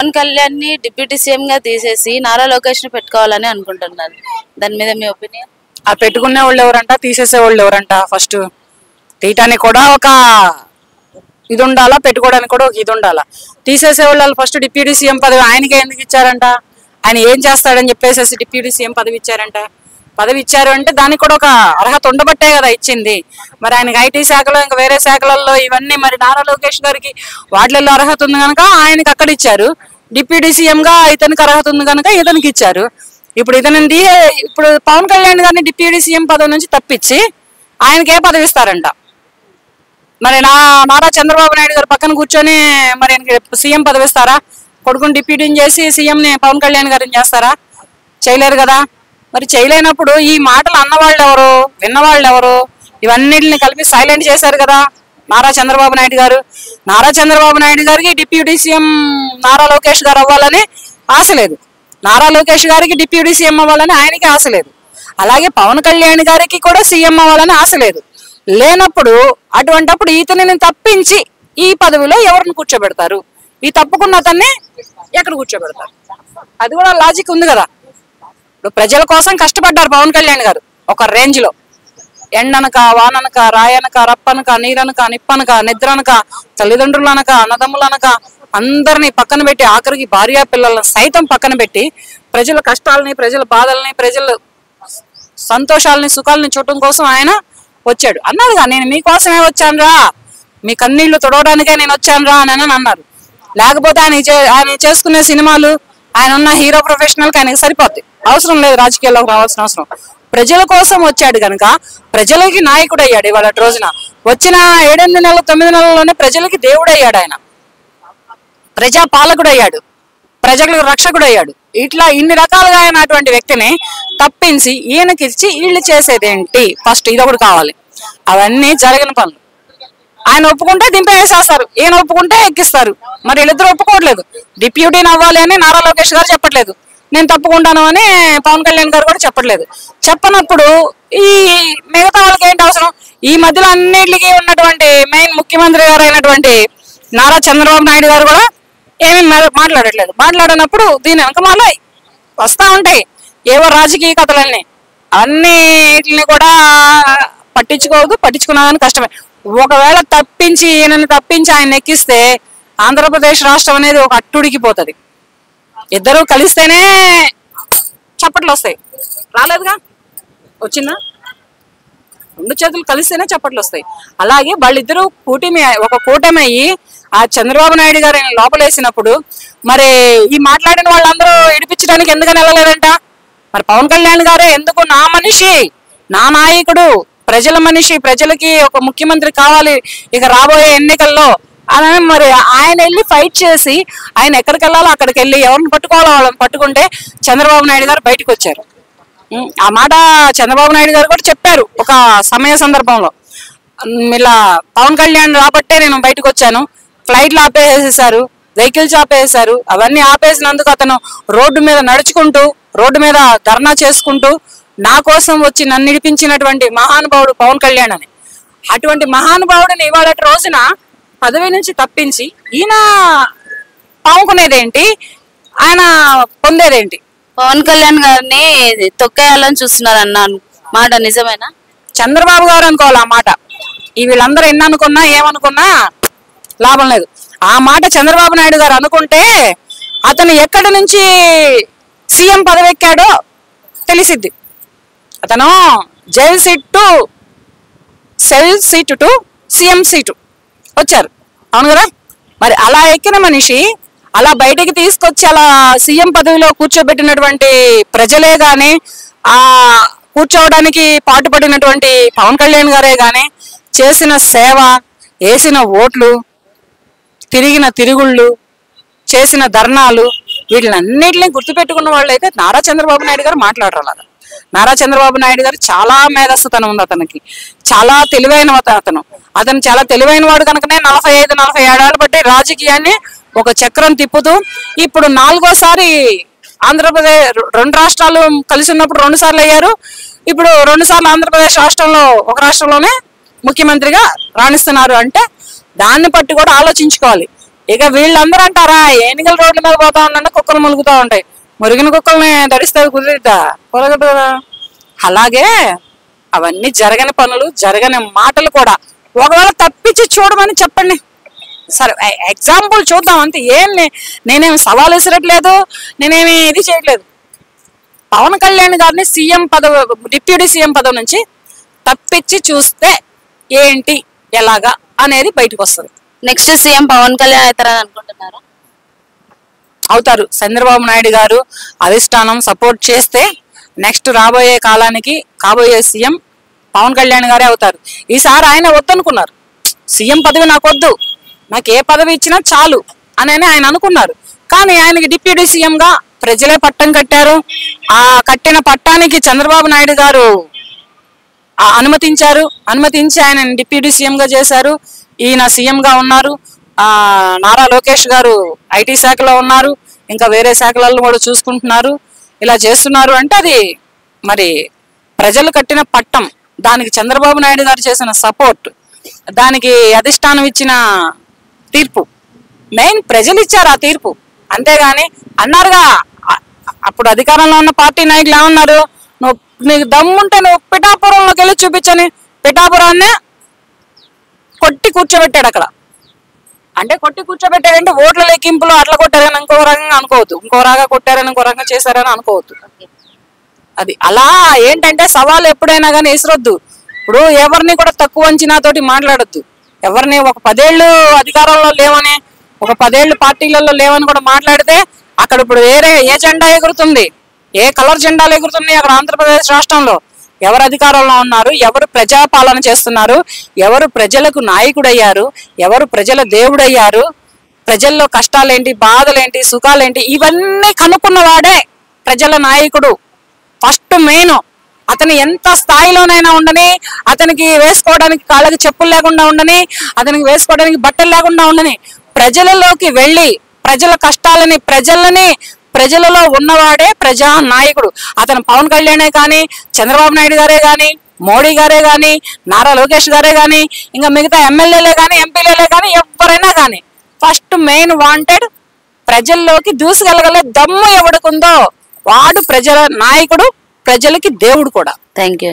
పవన్ కళ్యాణ్ ని deputy CM గా తీసేసి నారా లోకేష్ ని పెట్టుకోవాలని అనుకుంటున్నారు. దాని మీద మీ ఒపీనియన్? ఆ పెట్టుకునే వాళ్ళు ఎవరంట, తీసేసే వాళ్ళు ఎవరంట? ఫస్ట్ తీయటానికి కూడా ఒక ఇది ఉండాలా, పెట్టుకోవడానికి కూడా ఒక ఇది ఉండాలా. తీసేసే వాళ్ళు ఫస్ట్ డిప్యూటీ సీఎం పదవి ఆయనకే ఎందుకు ఇచ్చారంట? ఆయన ఏం చేస్తాడని చెప్పేసి డిప్యూటీ సీఎం పదవి ఇచ్చారంట. పదవి ఇచ్చారు అంటే దానికి కూడా ఒక అర్హత ఉండబట్టే కదా ఇచ్చింది. మరి ఆయనకి ఐటీ శాఖలో ఇంకా వేరే శాఖలలో ఇవన్నీ మరి నారా లోకేష్ గారికి వాటిల్లో అర్హత ఉంది కనుక ఆయనకి అక్కడ ఇచ్చారు. డిప్యూటీ సీఎం గా ఇతనికి అర్హత ఉంది కనుక ఇతనికి ఇచ్చారు. ఇప్పుడు ఇప్పుడు పవన్ కళ్యాణ్ గారిని డిప్యూటీ సీఎం పదవి నుంచి తప్పించి ఆయనకి ఏ పదవి ఇస్తారంట? మరి నారా చంద్రబాబు నాయుడు గారు పక్కన కూర్చొని మరి సీఎం పదవి ఇస్తారా? కొడుకుని డిప్యూటీని చేసి సీఎంని పవన్ కళ్యాణ్ గారిని చేస్తారా? చేయలేరు కదా. మరి చేయలేనప్పుడు ఈ మాటలు అన్నవాళ్ళు ఎవరు, విన్నవాళ్ళు ఎవరు? ఇవన్నిటిని కలిపి సైలెంట్ చేశారు కదా నారా చంద్రబాబు నాయుడు గారు. నారా చంద్రబాబు నాయుడు గారికి డిప్యూటీ సీఎం నారా లోకేష్ గారు అవ్వాలని ఆశ లేదు. నారా లోకేష్ గారికి డిప్యూటీ సీఎం అవ్వాలని ఆయనకి ఆశ లేదు. అలాగే పవన్ కళ్యాణ్ గారికి కూడా సీఎం అవ్వాలని ఆశ లేదు. లేనప్పుడు అటువంటిప్పుడు ఇతనిని తప్పించి ఈ పదవిలో ఎవరిని కూర్చోబెడతారు? ఈ తప్పుకున్న అతన్ని ఎక్కడ కూర్చోబెడతారు? అది కూడా లాజిక్ ఉంది కదా. ఇప్పుడు ప్రజల కోసం కష్టపడ్డారు పవన్ కళ్యాణ్ గారు ఒక రేంజ్ లో. ఎండనక, వాననక, రాయనక, రప్పనక, నీరనక, నిప్పనక, నిద్రనక, తల్లిదండ్రులనక, అన్నదమ్ములనక అందరినీ పక్కన పెట్టి, ఆఖరికి భార్య పిల్లలను సైతం పక్కన పెట్టి ప్రజల కష్టాలని, ప్రజల బాధల్ని, ప్రజల సంతోషాలని, సుఖాలని చూడటం కోసం ఆయన వచ్చాడు. అన్నారుగా, నేను మీకోసమే వచ్చానురా, మీ కన్నీళ్లు తుడవడానికే నేను వచ్చానురా అని అన్నారు. లేకపోతే ఆయన చేసుకునే సినిమాలు, ఆయన ఉన్న హీరో ప్రొఫెషనల్ కి ఆయనకి సరిపోద్ది, అవసరం లేదు రాజకీయాల్లోకి రావాల్సిన అవసరం. ప్రజల కోసం వచ్చాడు కనుక ప్రజలకి నాయకుడు అయ్యాడు. ఇవాళ రోజున వచ్చిన 7-8 నెలలు 9 నెలల్లోనే ప్రజలకి దేవుడు అయ్యాడు. ఆయన ప్రజా పాలకుడు అయ్యాడు, ప్రజలకు రక్షకుడు అయ్యాడు. ఇట్లా ఇన్ని రకాలుగా అయినటువంటి వ్యక్తిని తప్పించి ఈయనకిచ్చి వీళ్ళు చేసేదేంటి? ఫస్ట్ ఇదొకటి కావాలి. అవన్నీ జరిగిన పనులు. ఆయన ఒప్పుకుంటే దింపేసేస్తారు, ఈయన ఒప్పుకుంటే ఎక్కిస్తారు. మరి వీళ్ళిద్దరు ఒప్పుకోవట్లేదు. డిప్యూటీని అవ్వాలి అని నారా లోకేష్ గారు చెప్పట్లేదు, నేను తప్పుకుంటాను అని పవన్ కళ్యాణ్ గారు కూడా చెప్పట్లేదు. చెప్పనప్పుడు ఈ మిగతా వాళ్ళకి ఏంటి అవసరం? ఈ మధ్యలో అన్నిటికీ ఉన్నటువంటి మెయిన్ ముఖ్యమంత్రి గారు అయినటువంటి నారా చంద్రబాబు నాయుడు గారు కూడా ఏమీ మాట్లాడట్లేదు. మాట్లాడినప్పుడు దీని వెనక మళ్ళీ వస్తా ఉంటాయి ఏవో రాజకీయ కథలన్నీ. అన్నిటిని కూడా పట్టించుకున్నా కానీ కష్టమే. ఒకవేళ ఈయనని తప్పించి ఆయన ఎక్కిస్తే ఆంధ్రప్రదేశ్ రాష్ట్రం అనేది ఒక అట్టుడికిపోతుంది. ఇద్దరు కలిస్తేనే చప్పట్లు వస్తాయి. రాలేదుగా, వచ్చిందా? 2 చేతులు కలిస్తేనే చప్పట్లు వస్తాయి. అలాగే వాళ్ళిద్దరూ ఒక కూటమి అయ్యి ఆ చంద్రబాబు నాయుడు గారిని లోపలేసినప్పుడు మరి ఈ మాట్లాడిన వాళ్ళందరూ ఇడిపించడానికి ఎందుకని వెళ్ళలేదంట? మరి పవన్ కళ్యాణ్ గారే ఎందుకు నా మనిషి, నా నాయకుడు, ప్రజల మనిషి, ప్రజలకి ఒక ముఖ్యమంత్రి కావాలి ఇక రాబోయే ఎన్నికల్లో అని మరి ఆయన వెళ్ళి ఫైట్ చేసి ఆయన ఎక్కడికి వెళ్ళాలో అక్కడికి వెళ్ళి ఎవరిని పట్టుకోవాలో వాళ్ళని పట్టుకుంటే చంద్రబాబు నాయుడు గారు బయటకు వచ్చారు. ఆ మాట చంద్రబాబు నాయుడు గారు కూడా చెప్పారు ఒక సమయ సందర్భంలో. ఇలా పవన్ కళ్యాణ్ రాబట్టే నేను బయటకు వచ్చాను, ఫ్లైట్లు ఆపేసేసారు, వెహికల్స్ ఆపేసారు. అవన్నీ ఆపేసినందుకు అతను రోడ్డు మీద నడుచుకుంటూ, రోడ్డు మీద ధర్నా చేసుకుంటూ నా కోసం వచ్చి నన్ను నిడిపించినటువంటి మహానుభావుడు పవన్ కళ్యాణ్ అని. అటువంటి మహానుభావుడిని ఇవాళ రోజున పదవి నుంచి తప్పించి ఈయన పాముకునేదేంటి, ఆయన పొందేదేంటి? పవన్ కళ్యాణ్ గారిని తొక్కేయాలని చూస్తున్నారు అన్నాను, మాట నిజమేనా? చంద్రబాబు గారు అనుకోవాలి ఆ మాట. ఈ వీళ్ళందరూ ఎన్ననుకున్నా ఏమనుకున్నా లాభం లేదు. ఆ మాట చంద్రబాబు నాయుడు గారు అనుకుంటే అతను ఎక్కడి నుంచి సీఎం పదవి ఎక్కాడో తెలిసిద్ది. అతను jail seat to cell seat to CM seat వచ్చారు, అవును కదా? మరి అలా ఎక్కిన మనిషి అలా బయటికి తీసుకొచ్చి అలా సీఎం పదవిలో కూర్చోబెట్టినటువంటి ప్రజలే గాని, ఆ కూర్చోవడానికి పాటుపడినటువంటి పవన్ కళ్యాణ్ గారే గాని చేసిన సేవ, వేసిన ఓట్లు, తిరిగిన తిరుగుళ్ళు, చేసిన ధర్నాలు, వీటినన్నిటిని గుర్తుపెట్టుకున్న వాళ్ళు అయితే నారా చంద్రబాబు నాయుడు గారు మాట్లాడరు. అలాగా నారా చంద్రబాబు నాయుడు గారు చాలా మేధస్సుతనం ఉంది అతనికి, చాలా తెలివైన అతను చాలా తెలివైన వాడు కనుకనే 45-47 ఏళ్ళు బట్టి రాజకీయాన్ని ఒక చక్రం తిప్పుతూ ఇప్పుడు 4వ సారి ఆంధ్రప్రదేశ్ 2 రాష్ట్రాలు కలిసి ఉన్నప్పుడు 2 సార్లు అయ్యారు. ఇప్పుడు 2 సార్లు ఆంధ్రప్రదేశ్ రాష్ట్రంలో ఒక రాష్ట్రంలోనే ముఖ్యమంత్రిగా రాణిస్తున్నారు. అంటే దాన్ని బట్టి కూడా ఆలోచించుకోవాలి. ఇక వీళ్ళందరూ అంటారా ఏనుగల రోడ్ల మీద పోతా ఉండండి కుక్కలు ములుగుతూ ఉంటాయి, మురిగిన కుక్కల్ని ధరిస్తే కుదిరిద్దా, కుదరదు కదా. అలాగే అవన్నీ జరగని పనులు, జరగని మాటలు కూడా ఒకవేళ తప్పించి చూడమని చెప్పండి. సరే ఎగ్జాంపుల్ చూద్దాం అంతే. నేనేమి సవాల్ విసరట్లేదు, నేనేమి ఇది చేయట్లేదు. పవన్ కళ్యాణ్ గారిని సీఎం పదవి, డిప్యూటీ సీఎం పదవి నుంచి తప్పించి చూస్తే ఏంటి ఎలాగా అనేది బయటకు వస్తుంది. నెక్స్ట్ సీఎం పవన్ కళ్యాణ్ అవుతారని అనుకుంటున్నారా? అవుతారు. చంద్రబాబు నాయుడు గారు అధిష్టానం సపోర్ట్ చేస్తే నెక్స్ట్ రాబోయే కాలానికి కాబోయే సీఎం పవన్ కళ్యాణ్ గారే అవుతారు. ఈసారి ఆయన వద్దనుకున్నారు, సీఎం పదవి నాకు వద్దు, నాకు ఏ పదవి ఇచ్చినా చాలు అని ఆయన అనుకున్నారు. కానీ ఆయనకి డిప్యూటీ సీఎంగా ప్రజలే పట్టం కట్టారు. ఆ కట్టిన పట్టానికి చంద్రబాబు నాయుడు గారు అనుమతించి ఆయన డిప్యూటీ సీఎంగా చేశారు. ఈయన సీఎంగా ఉన్నారు. నారా లోకేష్ గారు ఐటీ శాఖలో ఉన్నారు, ఇంకా వేరే శాఖలలో కూడా చూసుకుంటున్నారు. ఇలా చేస్తున్నారు అంటే అది మరి ప్రజలు కట్టిన పట్టం, దానికి చంద్రబాబు నాయుడు గారు చేసిన సపోర్ట్, దానికి అధిష్టానం ఇచ్చిన తీర్పు, మెయిన్ ప్రజలు ఇచ్చారు ఆ తీర్పు. అంతేగాని అన్నారుగా అప్పుడు అధికారంలో ఉన్న పార్టీ నాయకులు ఏమన్నారు, నీకు దమ్ముంటే నువ్వు పిఠాపురంలోకి వెళ్ళి చూపించని పిఠాపురాన్నే కొట్టి కూర్చోబెట్టాడు అక్కడ. అంటే కొట్టి కూర్చోబెట్టాడంటే ఓట్ల లెక్కింపులో అట్లా కొట్టారని ఇంకో రకంగా అనుకోవద్దు, ఇంకో రాగా కొట్టారని ఇంకో రకంగా చేశారని అనుకోవద్దు. అది అలా ఏంటంటే సవాలు ఎప్పుడైనా కానీ విసరొద్దు. ఇప్పుడు ఎవరిని కూడా తక్కువ అంచనాతోటి మాట్లాడొద్దు. ఎవరిని ఒక 10 ఏళ్ళు అధికారంలో లేవని, ఒక 10 ఏళ్ళు పార్టీలలో లేవని కూడా మాట్లాడితే అక్కడ ఇప్పుడు వేరే ఏ జెండా ఎగురుతుంది, ఏ కలర్ జెండాలు ఎగురుతున్నాయి అక్కడ ఆంధ్రప్రదేశ్ రాష్ట్రంలో, ఎవరు అధికారంలో ఉన్నారు, ఎవరు ప్రజాపాలన చేస్తున్నారు, ఎవరు ప్రజలకు నాయకుడయ్యారు, ఎవరు ప్రజల దేవుడయ్యారు, ప్రజల్లో కష్టాలేంటి, బాధలేంటి, సుఖాలేంటి, ఇవన్నీ కనుక్కున్నవాడే ప్రజల నాయకుడు. ఫస్ట్ మెయిన్ అతను ఎంత స్థాయిలోనైనా ఉండని, అతనికి వేసుకోవడానికి కాళ్ళకి చెప్పులు లేకుండా ఉండని, అతనికి వేసుకోవడానికి బట్టలు లేకుండా ఉండని, ప్రజలలోకి వెళ్ళి ప్రజల కష్టాలని ప్రజలలో ఉన్నవాడే ప్రజా నాయకుడు. అతను పవన్ కళ్యాణే కానీ, చంద్రబాబు నాయుడు గారే కానీ, మోడీ గారే కానీ, నారా లోకేష్ గారే కానీ, ఇంకా మిగతా ఎమ్మెల్యేలే కానీ, ఎంపీలే కానీ, ఎవరైనా కానీ ఫస్ట్ మెయిన్ వాంటెడ్ ప్రజల్లోకి దూసుకెళ్ళగలే దమ్ము ఎవడుకుందో వాడు ప్రజల నాయకుడు, ప్రజలకి దేవుడు కూడా. Thank you.